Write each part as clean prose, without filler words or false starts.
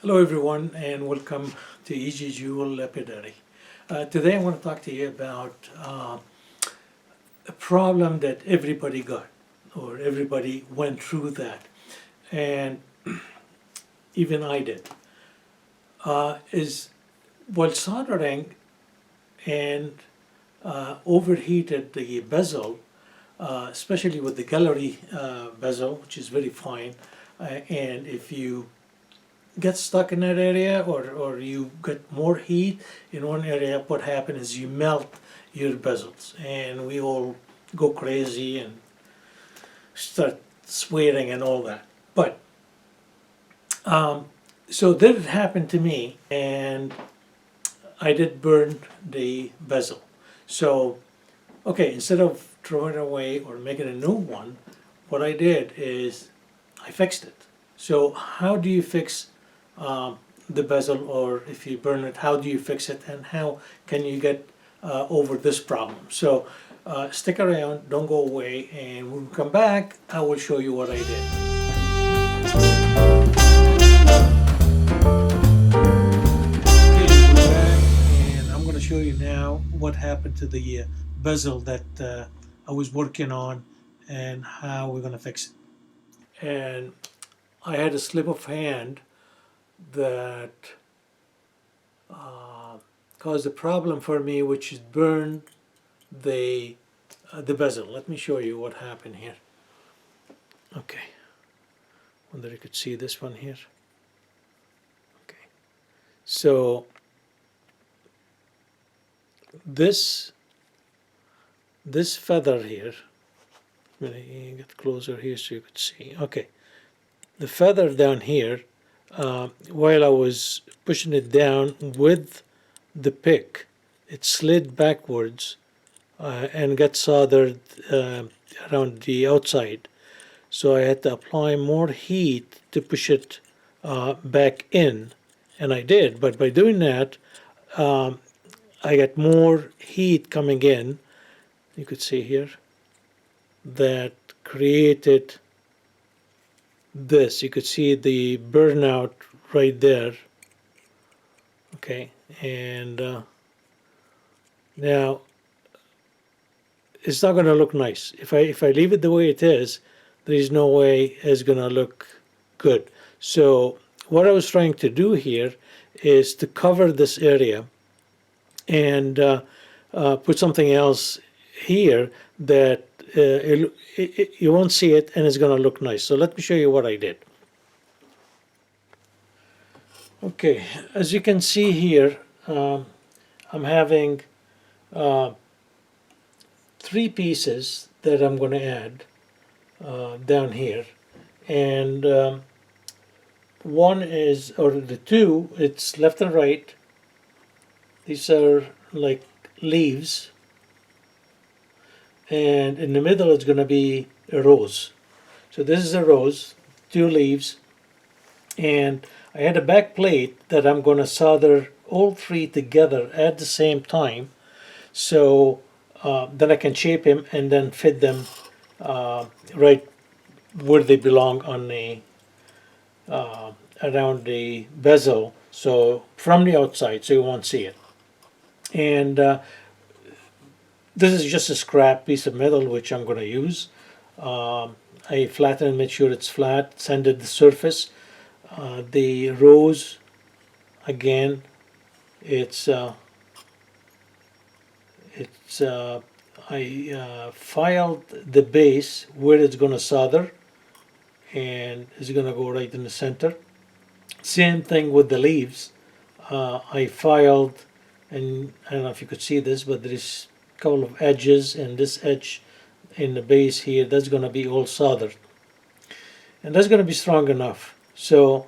Hello everyone and welcome to EG Jewel Lapidary. Today I want to talk to you about a problem that everybody got or everybody went through that, and even I did, is while soldering and overheated the bezel, especially with the gallery bezel, which is very fine, and if you get stuck in that area or you get more heat in one area, what happens is you melt your bezels and we all go crazy and start sweating and all that. But so that happened to me and I did burn the bezel. So, okay, instead of throwing it away or making a new one, what I did is I fixed it. So how do you fix the bezel, or if you burn it, how do you fix it and how can you get over this problem? So stick around, don't go away, and when we come back I will show you what I did. Okay, we're back and I'm going to show you now what happened to the bezel that I was working on and how we're going to fix it. And I had a slip of hand that caused a problem for me, which is burn the bezel. Let me show you what happened here. Okay, wonder you could see this one here. Okay, so this feather here, let me get closer here so you could see. Okay, the feather down here, while I was pushing it down with the pick, it slid backwards and got soldered around the outside. So I had to apply more heat to push it back in, and I did. But by doing that, I got more heat coming in. You could see here that created this. You could see the burnout right there. Okay, and now it's not going to look nice. If I leave it the way it is, there is no way it's going to look good. So what I was trying to do here is to cover this area and put something else here that you won't see it and it's going to look nice. So let me show you what I did. Okay, as you can see here, I'm having three pieces that I'm going to add down here, and one is, or the two, it's left and right. These are like leaves, and in the middle it's going to be a rose. So this is a rose, two leaves, and I had a back plate that I'm going to solder all three together at the same time, so then I can shape them and then fit them right where they belong on the around the bezel, so from the outside, so you won't see it. And this is just a scrap piece of metal which I'm going to use. I flatten and make sure it's flat, sanded the surface. The rose, again, I filed the base where it's going to solder, and it's going to go right in the center. Same thing with the leaves. I filed, and I don't know if you could see this, but there's a couple of edges, and this edge in the base here, that's going to be all soldered, and that's going to be strong enough. So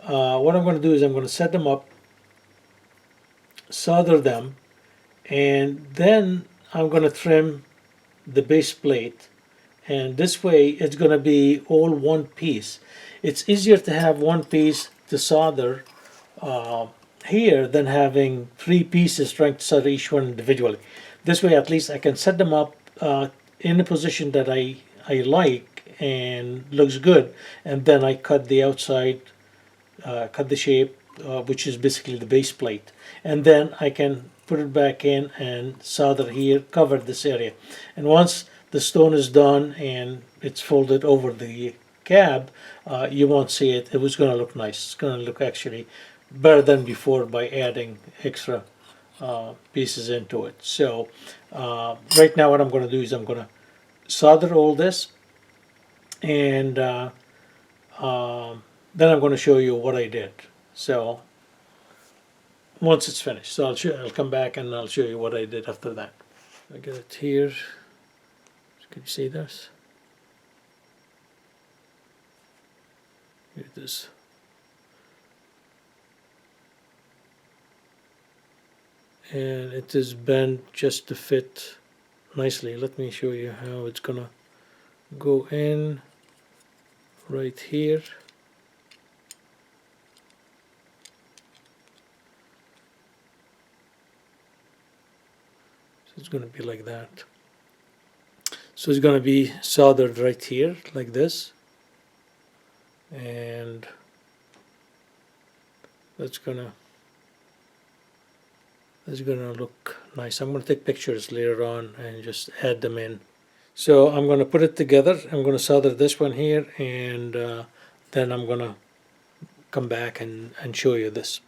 what I'm going to do is I'm going to set them up, solder them, and then I'm going to trim the base plate, and this way it's going to be all one piece. It's easier to have one piece to solder here than having three pieces trying to solder each one individually. This way at least I can set them up in a position that I like and looks good, and then I cut the outside, cut the shape, which is basically the base plate, and then I can put it back in and solder here, cover this area. And once the stone is done and it's folded over the cab, you won't see it. It was going to look nice. It's going to look actually better than before by adding extra pieces into it. So right now what I'm going to do is I'm going to solder all this, and then I'm going to show you what I did. So once it's finished, so I'll come back and I'll show you what I did after that. I got it here. Can you see this? Here it is. And it is bent just to fit nicely. Let me show you how it's gonna go in right here. So it's gonna be like that. So it's gonna be soldered right here like this, and that's gonna look nice. I'm gonna take pictures later on and just add them in. So I'm gonna put it together. I'm gonna solder this one here, and then I'm gonna come back and show you this.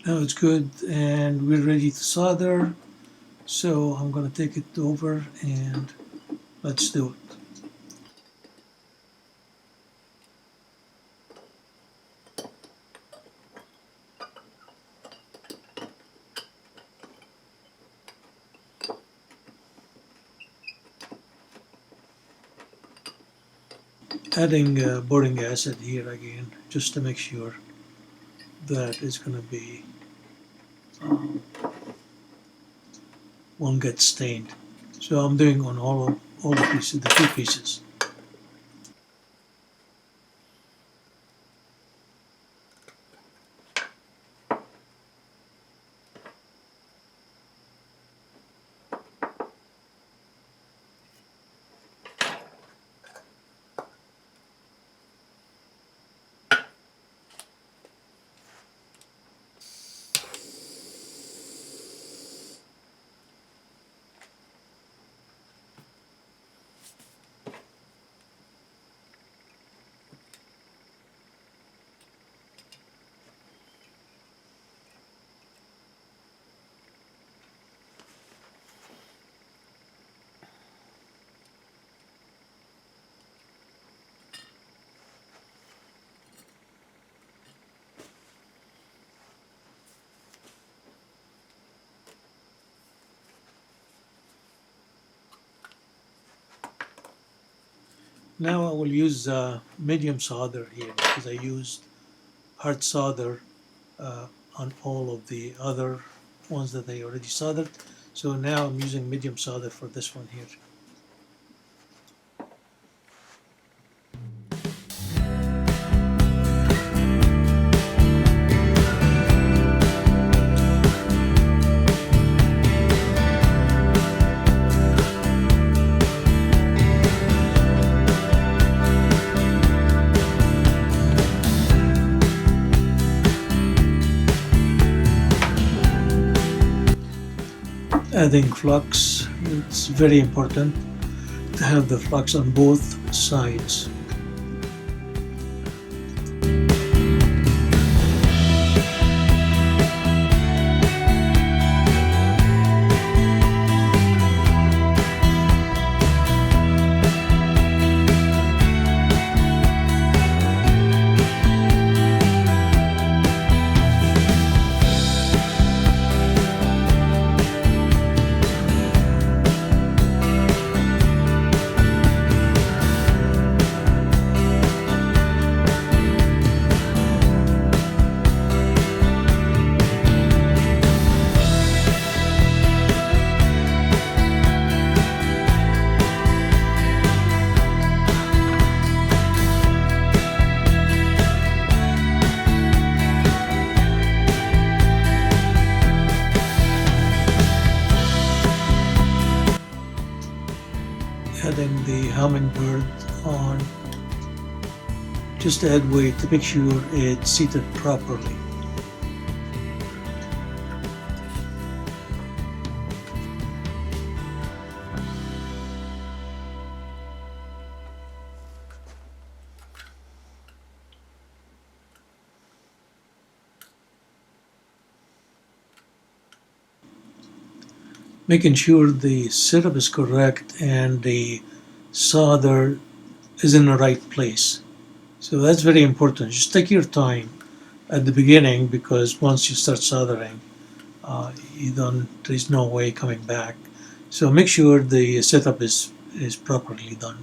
Now it's good and we're ready to solder. So I'm going to take it over and let's do it. Adding boric acid here again just to make sure that it's going to be won't get stained. So I'm doing on all the pieces, the two pieces. Now I will use medium solder here because I used hard solder on all of the other ones that I already soldered. So now I'm using medium solder for this one here. Adding flux, it's very important to have the flux on both sides. Adding the hummingbird on just to add weight to make sure it's seated properly. Making sure the setup is correct and the solder is in the right place. So that's very important. Just take your time at the beginning because once you start soldering, there's no way coming back. So make sure the setup is properly done.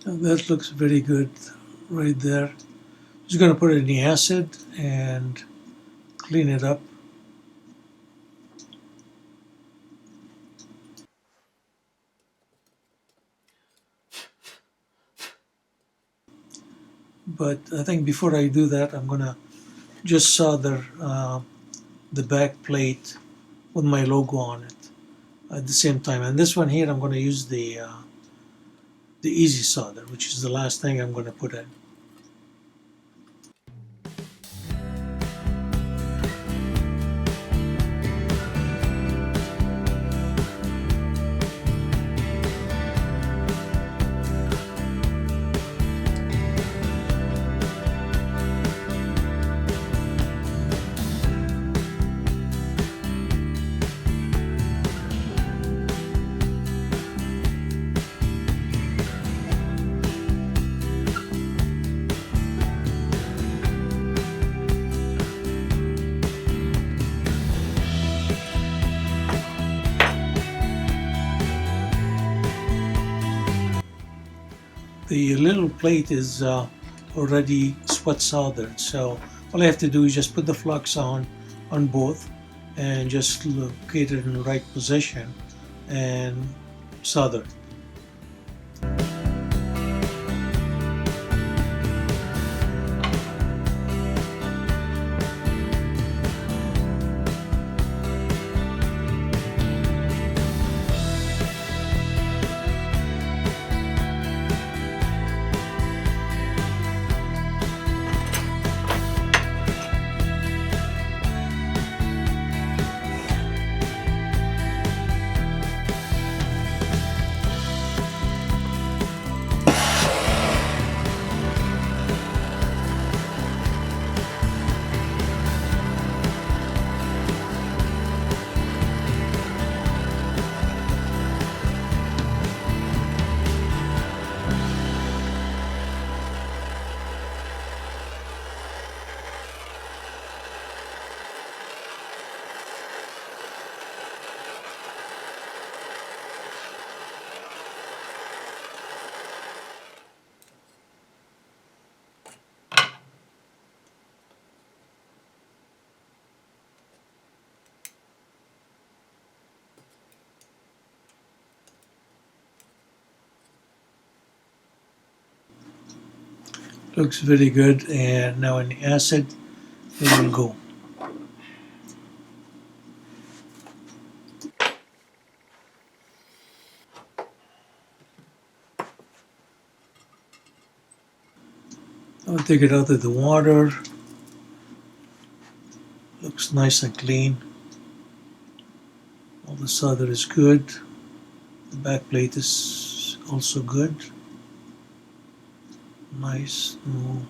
And that looks very good right there. Just going to put it in the acid and clean it up. But I think before I do that, I'm going to just solder the back plate with my logo on it at the same time. And this one here, I'm going to use the easy solder, which is the last thing I'm going to put in. The little plate is already sweat soldered, so all I have to do is just put the flux on both and just locate it in the right position and solder. Looks very good, and now in the acid it will go. I'll take it out of the water. Looks nice and clean. All the solder is good. The back plate is also good. Nice, no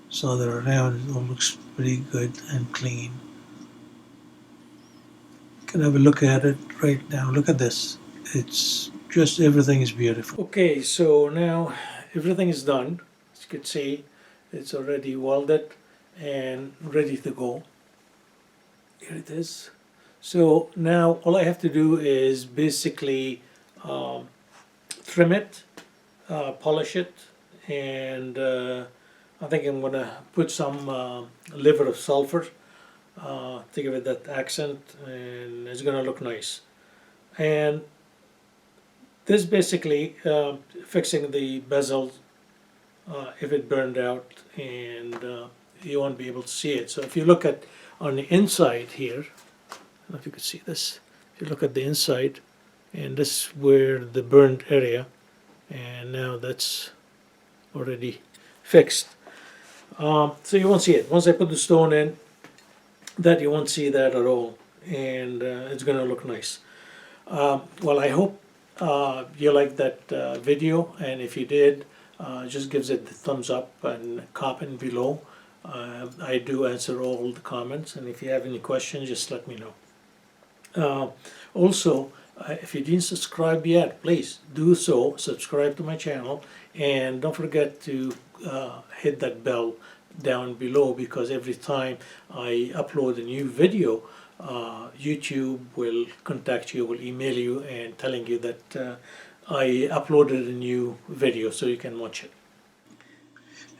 solder around. It all looks pretty good and clean. You can have a look at it right now. Look at this. It's just everything is beautiful. Okay, so now everything is done. As you can see, it's already welded and ready to go. Here it is. So now all I have to do is basically trim it, polish it, and I think I'm gonna put some liver of sulfur to give it that accent, and it's gonna look nice. And this basically fixing the bezel if it burned out, and you won't be able to see it. So if you look at on the inside here, I don't know if you can see this. If you look at the inside, and this is where the burned area, and now that's already fixed. So you won't see it. Once I put the stone in, that you won't see that at all, and it's going to look nice. Well, I hope you liked that video, and if you did, just gives it the thumbs up and comment below. I do answer all the comments, and if you have any questions, just let me know. Also, if you didn't subscribe yet, please do so. Subscribe to my channel, and don't forget to hit that bell down below, because every time I upload a new video, YouTube will contact you, will email you, and telling you that I uploaded a new video so you can watch it.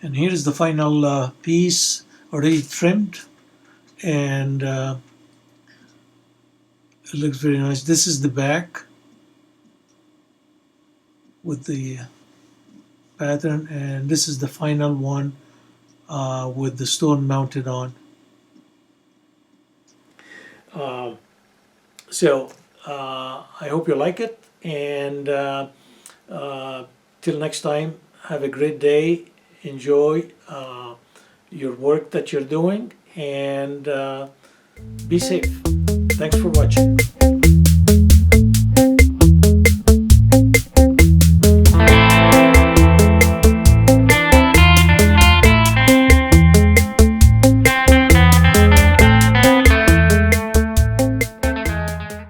And here is the final piece already trimmed, and it looks very nice. This is the back with the pattern, and this is the final one with the stone mounted on. I hope you like it, and till next time, have a great day. Enjoy your work that you're doing, and be safe. Thanks for watching.